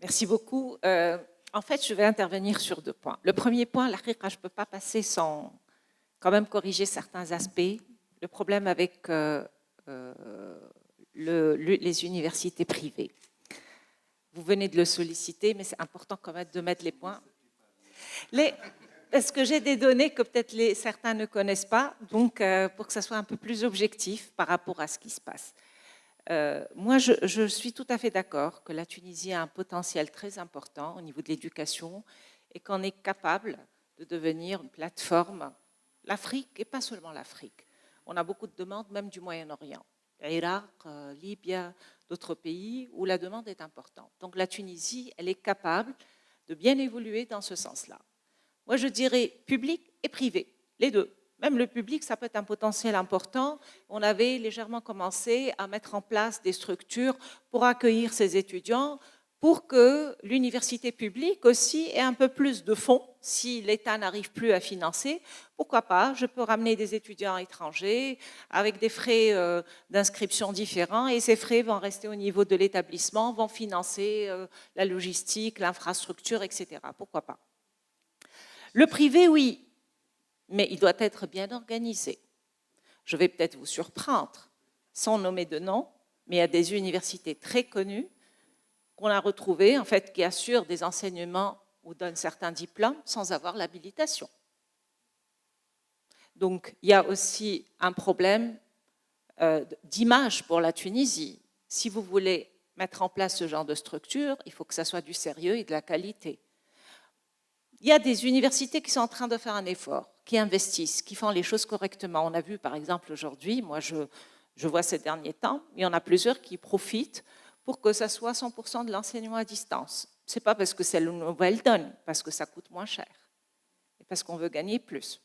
Merci beaucoup. En fait, je vais intervenir sur 2 points. Le premier point, la haqiqa, je ne peux pas passer sans quand même corriger certains aspects. Le problème avec les universités privées. Vous venez de le solliciter, mais c'est important quand même de mettre les points. Parce que j'ai des données que peut-être certains ne connaissent pas, donc pour que ça soit un peu plus objectif par rapport à ce qui se passe. Moi, je suis tout à fait d'accord que la Tunisie a un potentiel très important au niveau de l'éducation et qu'on est capable de devenir une plateforme, l'Afrique et pas seulement l'Afrique. On a beaucoup de demandes, même du Moyen-Orient, Irak, Libye, d'autres pays où la demande est importante. Donc la Tunisie, elle est capable de bien évoluer dans ce sens-là. Moi, je dirais public et privé, les deux. Même le public, ça peut être un potentiel important. On avait légèrement commencé à mettre en place des structures pour accueillir ces étudiants, pour que l'université publique aussi ait un peu plus de fonds. Si l'État n'arrive plus à financer, pourquoi pas, je peux ramener des étudiants étrangers avec des frais d'inscription différents et ces frais vont rester au niveau de l'établissement, vont financer la logistique, l'infrastructure, etc. Pourquoi pas. Le privé, oui, mais il doit être bien organisé. Je vais peut-être vous surprendre, sans nommer de nom, mais il y a des universités très connues qu'on a retrouvées, en fait, qui assurent des enseignements ou donnent certains diplômes sans avoir l'habilitation. Donc, il y a aussi un problème d'image pour la Tunisie. Si vous voulez mettre en place ce genre de structure, il faut que ça soit du sérieux et de la qualité. Il y a des universités qui sont en train de faire un effort, qui investissent, qui font les choses correctement. On a vu, par exemple, aujourd'hui, moi je vois ces derniers temps, il y en a plusieurs qui profitent pour que ça soit 100% de l'enseignement à distance. Ce n'est pas parce que c'est une nouvelle donne, parce que ça coûte moins cher, et parce qu'on veut gagner plus.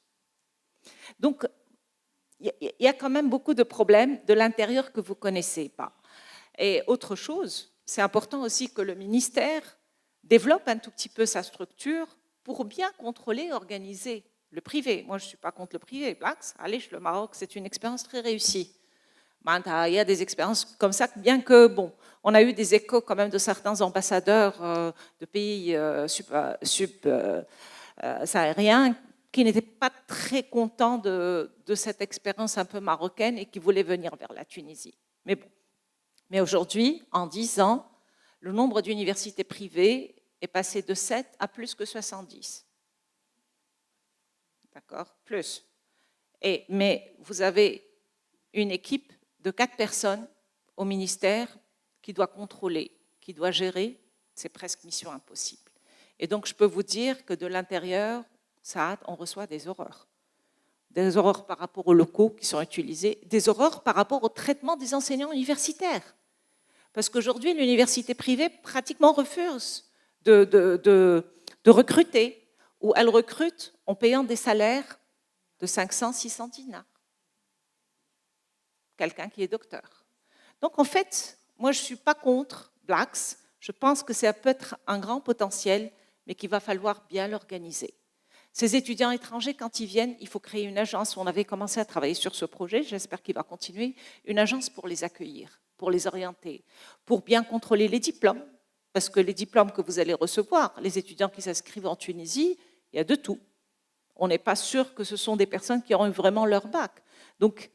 Donc, il y a quand même beaucoup de problèmes de l'intérieur que vous ne connaissez pas. Et autre chose, c'est important aussi que le ministère développe un tout petit peu sa structure pour bien contrôler et organiser le privé. Moi, je ne suis pas contre le privé. Blacks, allez, le Maroc, c'est une expérience très réussie. Il y a des expériences comme ça, bien que, bon, on a eu des échos quand même de certains ambassadeurs de pays sahariens qui n'étaient pas très contents de cette expérience un peu marocaine et qui voulaient venir vers la Tunisie. Mais bon. Mais aujourd'hui, en 10 ans, le nombre d'universités privées est passé de 7 à plus que 70. D'accord? Plus. Mais vous avez une équipe de 4 personnes au ministère qui doit contrôler, qui doit gérer. C'est presque mission impossible. Et donc, je peux vous dire que de l'intérieur, on reçoit des horreurs. Des horreurs par rapport aux locaux qui sont utilisés, des horreurs par rapport au traitement des enseignants universitaires. Parce qu'aujourd'hui, l'université privée pratiquement refuse de recruter, ou elle recrute en payant des salaires de 500, 600 dinars. Quelqu'un qui est docteur. Donc en fait, moi je ne suis pas contre Blacks, je pense que ça peut être un grand potentiel, mais qu'il va falloir bien l'organiser. Ces étudiants étrangers, quand ils viennent, il faut créer une agence. On avait commencé à travailler sur ce projet, j'espère qu'il va continuer, une agence pour les accueillir, pour les orienter, pour bien contrôler les diplômes, parce que les diplômes que vous allez recevoir, les étudiants qui s'inscrivent en Tunisie, il y a de tout. On n'est pas sûr que ce sont des personnes qui auront eu vraiment leur bac. Donc,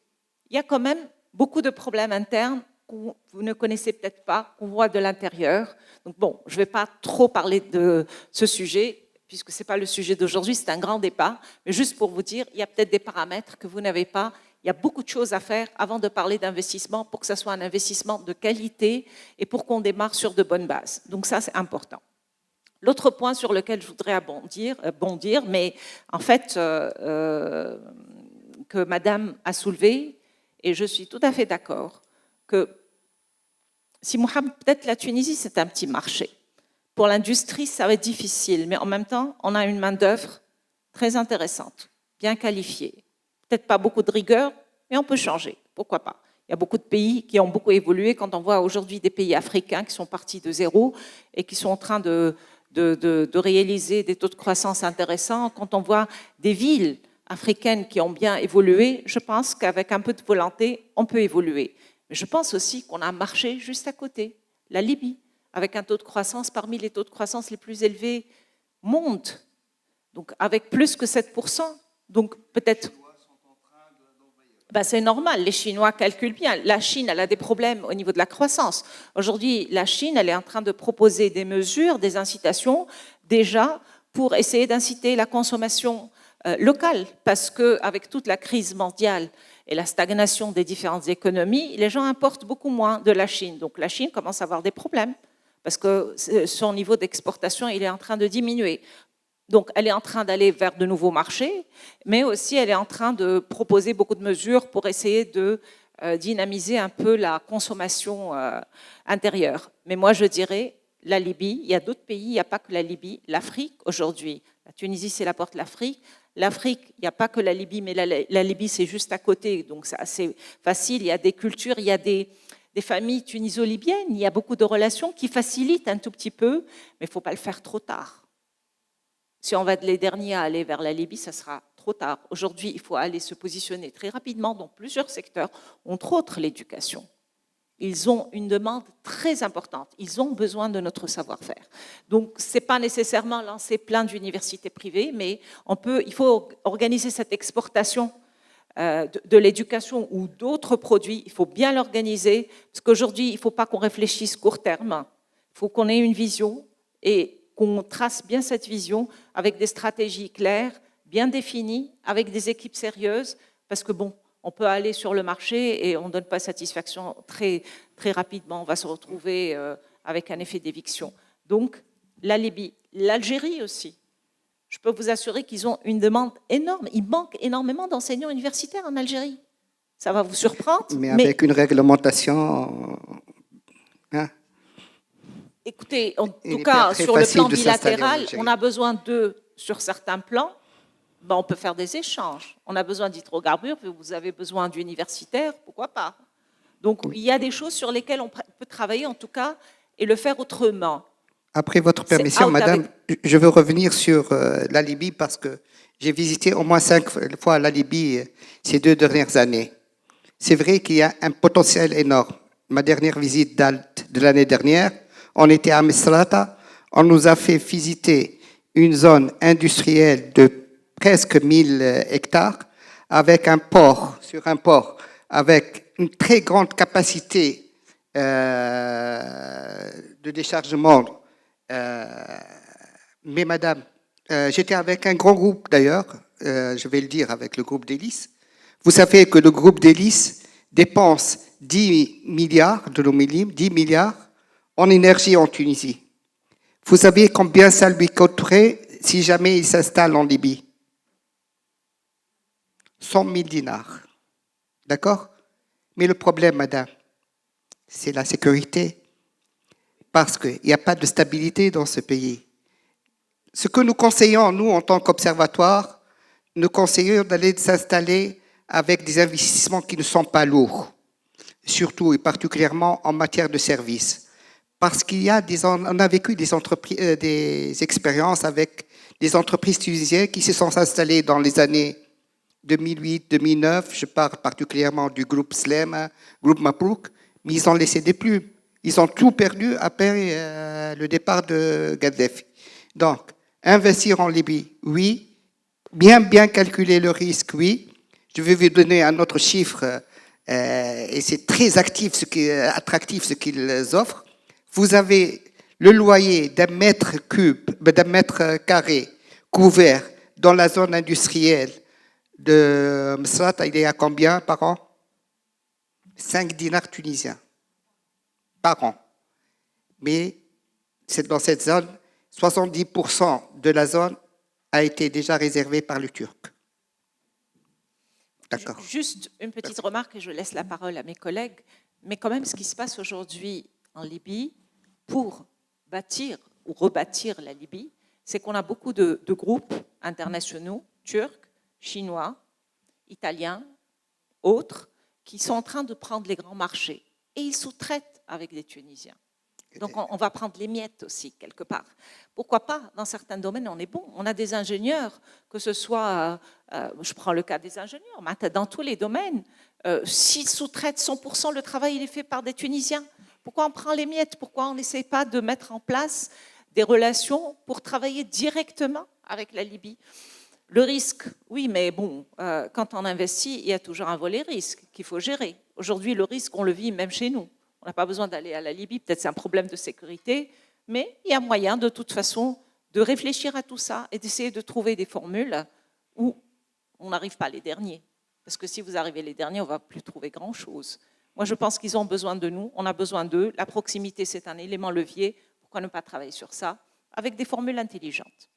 il y a quand même beaucoup de problèmes internes que vous ne connaissez peut-être pas, qu'on voit de l'intérieur. Donc bon, je ne vais pas trop parler de ce sujet, puisque ce n'est pas le sujet d'aujourd'hui, c'est un grand débat, mais juste pour vous dire, il y a peut-être des paramètres que vous n'avez pas. Il y a beaucoup de choses à faire avant de parler d'investissement pour que ce soit un investissement de qualité et pour qu'on démarre sur de bonnes bases. Donc ça, c'est important. L'autre point sur lequel je voudrais bondir, mais en fait, que Madame a soulevé, et je suis tout à fait d'accord, que si Mohamed, peut-être la Tunisie, c'est un petit marché. Pour l'industrie, ça va être difficile, mais en même temps, on a une main-d'œuvre très intéressante, bien qualifiée. Peut-être pas beaucoup de rigueur, mais on peut changer. Pourquoi pas? Il y a beaucoup de pays qui ont beaucoup évolué. Quand on voit aujourd'hui des pays africains qui sont partis de zéro et qui sont en train de réaliser des taux de croissance intéressants, quand on voit des villes africaines qui ont bien évolué, je pense qu'avec un peu de volonté, on peut évoluer. Mais je pense aussi qu'on a un marché juste à côté, la Libye, avec un taux de croissance parmi les taux de croissance les plus élevés au monde, donc avec plus que 7%. Donc peut-être... Ben, c'est normal, les Chinois calculent bien. La Chine, elle a des problèmes au niveau de la croissance. Aujourd'hui, la Chine, elle est en train de proposer des mesures, des incitations, déjà, pour essayer d'inciter la consommation locale. Parce qu'avec toute la crise mondiale et la stagnation des différentes économies, les gens importent beaucoup moins de la Chine. Donc la Chine commence à avoir des problèmes, parce que son niveau d'exportation, il est en train de diminuer. Donc, elle est en train d'aller vers de nouveaux marchés, mais aussi elle est en train de proposer beaucoup de mesures pour essayer de dynamiser un peu la consommation intérieure. Mais moi, je dirais, la Libye, il y a d'autres pays, il n'y a pas que la Libye. L'Afrique, aujourd'hui, la Tunisie, c'est la porte de l'Afrique. L'Afrique, il n'y a pas que la Libye, mais la Libye, c'est juste à côté, donc c'est assez facile. Il y a des cultures, il y a des familles tuniso-libyennes, il y a beaucoup de relations qui facilitent un tout petit peu, mais il ne faut pas le faire trop tard. Si on va être les derniers à aller vers la Libye, ça sera trop tard. Aujourd'hui, il faut aller se positionner très rapidement dans plusieurs secteurs, entre autres l'éducation. Ils ont une demande très importante. Ils ont besoin de notre savoir-faire. Donc, ce n'est pas nécessairement lancer plein d'universités privées, mais il faut organiser cette exportation de l'éducation ou d'autres produits. Il faut bien l'organiser, parce qu'aujourd'hui, il ne faut pas qu'on réfléchisse court terme. Il faut qu'on ait une vision et qu'on trace bien cette vision avec des stratégies claires, bien définies, avec des équipes sérieuses, parce que bon, on peut aller sur le marché et on ne donne pas satisfaction très, très rapidement. On va se retrouver avec un effet d'éviction. Donc, la Libye, l'Algérie aussi. Je peux vous assurer qu'ils ont une demande énorme. Il manque énormément d'enseignants universitaires en Algérie. Ça va vous surprendre. Mais avec une réglementation... Hein? Écoutez, en tout cas, sur le plan bilatéral, on a besoin d'eux sur certains plans. Ben, on peut faire des échanges. On a besoin d'hydrocarbures, vous avez besoin d'universitaires, pourquoi pas? Donc, il y a des choses sur lesquelles on peut travailler, en tout cas, et le faire autrement. Après votre permission, madame, je veux revenir sur la Libye parce que j'ai visité au moins 5 fois la Libye ces 2 dernières années. C'est vrai qu'il y a un potentiel énorme. Ma dernière visite date de l'année dernière. On était à Misrata, on nous a fait visiter une zone industrielle de presque 1000 hectares avec un port, sur un port, avec une très grande capacité de déchargement. Mais madame, j'étais avec un grand groupe d'ailleurs, je vais le dire avec le groupe d'Hélice. Vous savez que le groupe d'Hélice dépense 10 milliards de nos millimes, 10 milliards en énergie en Tunisie. Vous savez combien ça lui coûterait si jamais il s'installe en Libye? 100 000 dinars. D'accord? Mais le problème, madame, c'est la sécurité. Parce qu'il n'y a pas de stabilité dans ce pays. Ce que nous conseillons, nous, en tant qu'observatoire, nous conseillons d'aller s'installer avec des investissements qui ne sont pas lourds, surtout et particulièrement en matière de services. Parce qu'il y a on a vécu des expériences avec des entreprises tunisiennes qui se sont installées dans les années 2008-2009. Je parle particulièrement du groupe Slema, groupe Mabrouk, mais ils ont laissé des plumes. Ils ont tout perdu après le départ de Gaddafi. Donc, investir en Libye, oui. Bien calculer le risque, oui. Je vais vous donner un autre chiffre, et c'est très attractif ce qu'ils offrent. Vous avez le loyer d'un mètre carré couvert dans la zone industrielle de Misrata, il est à combien par an? 5 dinars tunisiens par an. Mais c'est dans cette zone, 70% de la zone a été déjà réservée par le Turc. D'accord. Juste une petite remarque et je laisse la parole à mes collègues. Mais quand même, ce qui se passe aujourd'hui en Libye, pour bâtir ou rebâtir la Libye, c'est qu'on a beaucoup de groupes internationaux, turcs, chinois, italiens, autres, qui sont en train de prendre les grands marchés. Et ils sous-traitent avec des Tunisiens. Donc on va prendre les miettes aussi, quelque part. Pourquoi pas? Dans certains domaines, on est bon. On a des ingénieurs, que ce soit, je prends le cas des ingénieurs, dans tous les domaines, s'ils sous-traitent 100%, le travail il est fait par des Tunisiens. Pourquoi on prend les miettes? Pourquoi on n'essaie pas de mettre en place des relations pour travailler directement avec la Libye? Le risque, oui, mais bon, quand on investit, il y a toujours un volet risque qu'il faut gérer. Aujourd'hui, le risque, on le vit même chez nous. On n'a pas besoin d'aller à la Libye, peut-être c'est un problème de sécurité, mais il y a moyen, de toute façon, de réfléchir à tout ça et d'essayer de trouver des formules où on n'arrive pas les derniers. Parce que si vous arrivez les derniers, on ne va plus trouver grand-chose. Moi, je pense qu'ils ont besoin de nous, on a besoin d'eux. La proximité, c'est un élément levier. Pourquoi ne pas travailler sur ça avec des formules intelligentes?